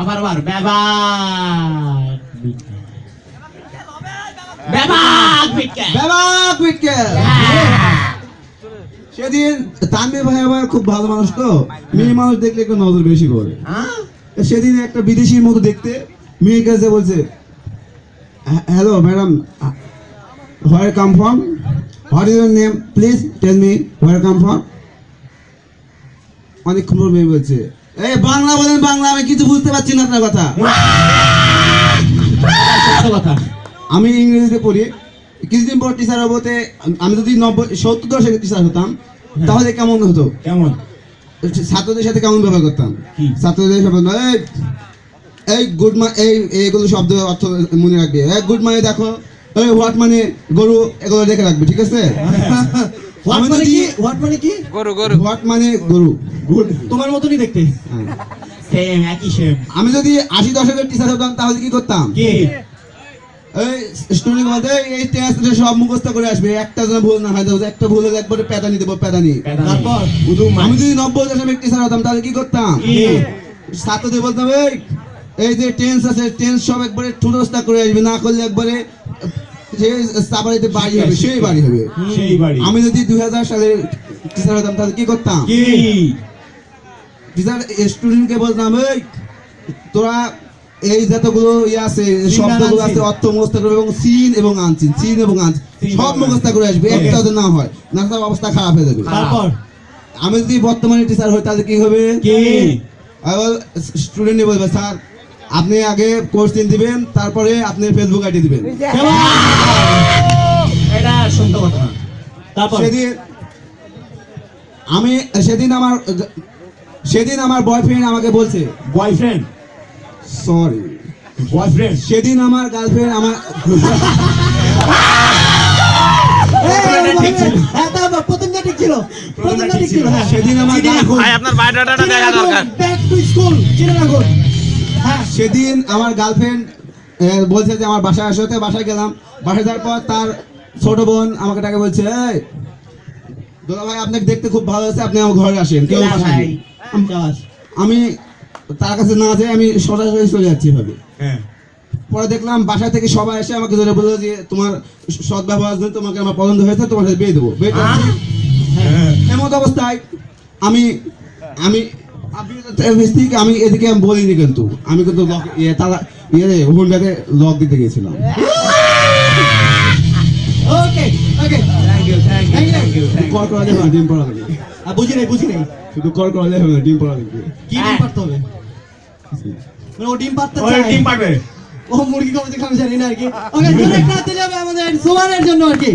আবার সেদিন তানভীর ভাই আমার খুব ভালো মানুষ তো, মেয়ে মানুষ দেখলে একটু নজর বেশি করে। সেদিন একটা বিদেশির মতো দেখতে মেয়ের কাছে বলছে, hello madam, where come from, what is your name, please tell me where come from. অনেকক্ষণ পর মেয়ে বলছে, এই বাংলা বলেন, বাংলা, আমি কিছু বুঝতে পারছি না আপনার কথা। আমি ইংরেজিতে পড়ি, কিছুদিন পর টিচার হবতে, আমি যদি 70 দশকের টিচার হতাম তাহলে কেমন হতো, কেমন ছাত্রদের সাথে কেমন ব্যবহার করতাম, ছাত্রদের সাথে এই গুড মা, এইগুলো শব্দ অর্থ মনে রাখবে। গুড মানে দেখো, এই হোয়াট মানে গরু, এগুলো দেখে রাখবে, ঠিক আছে? হোয়াট মানে কি গরু গরু হোয়াট মানে গরু, তোমার মতনই দেখতে, সেম একই সেম। আমি যদি 80 দশকের টিচার হতাম তাহলে কি করতাম, কি এই স্টুডেন্ট মধ্যে এই টেস্ট সব মুখস্থ করে আসবে, একটা যেন ভুল না হয়, একটা ভুল হলে একবারে প্যাদানি দেবো, প্যাদানি। তারপর আমি যদি 90 দশমিক টিচার হতাম তাহলে কি করতাম, ছাত্রদের বলতাম, এই যে টেন্স আছে, টেন্স সব একবারে ঠুরস্তা করে আসবে, না করলে একবারে যে সাবারিতে বাড়ি হবে, সেই বাড়ি হবে। আমি যদি 2000 সালের টিচার হতাম তাহলে কি করতাম, টিচার স্টুডেন্টকে বলতাম, এই তোরা এই যতগুলো আছে শব্দগুলো আছে অর্থ মুখস্থ করবে, এবং সিন এবং আনসিন, সিন এবং আনসিন সব মুখস্থ করে আসবে, একটা যদি না হয় না সব অবস্থা খারাপ হয়ে যাবে। তারপর আমি যদি বর্তমানে টিচার হই তাহলে কি হবে, স্টুডেন্ট বলবে, স্যার আপনি আগে কোশ্চেন দিবেন, তারপরে আপনি ফেসবুক আইডি দিবেন। এটা শুনতে কথা। তারপর সেদিন আমার বয়ফ্রেন্ড আমাকে বলছে, বয়ফ্রেন্ড সরি বয়ফ্রেন্ড, সেদিন আমার গার্লফ্রেন্ড আমার সেদিন আমার ভাই আপনার বায়োডাটাটা দেখা দরকার। সেদিন আমার গার্লফ্রেন্ড বলছে যে আমার বাসায় আসতে, বাসায় গেলাম, বাসায় যাওয়ার পর তার ছোট বোন আমাকে ডাকে বলছে, এই দাদা ভাই আপনাকে দেখতে খুব ভালো আছে, আপনি আমার ঘরে আসেন, কেউ বাসায় নেই। আমি তার কাছে না যাই, আমি সরাসরি চলে যাচ্ছি এভাবে। পরে দেখলাম বাসা থেকে সবাই এসে আমাকে ধরে বললো যে তোমার সৎ ব্যবহার জন্য তোমাকে আমার পছন্দ হয়েছে, তোমার সাথে বিয়ে দেবো। এমন অবস্থায় আমি আমি আমি এদিকে আমি বলিনি, কিন্তু আমি কিন্তু তারা হুন্ডাকে লক দিতে গেছিলাম। কল করালে হবে না, ডিম পড়া লাগবে। বুঝি নাই শুধু কল করালে হবে না, ডিম পড়া লাগবে। কি ডিম পারতে হবে, মানে ও ডিম পারতে ওই চায়, ডিম পারবে। ও মুরগি কবে থেকে আমি জানি না আর কি। ওকে, আমাদের সুমানের জন্য আর কি।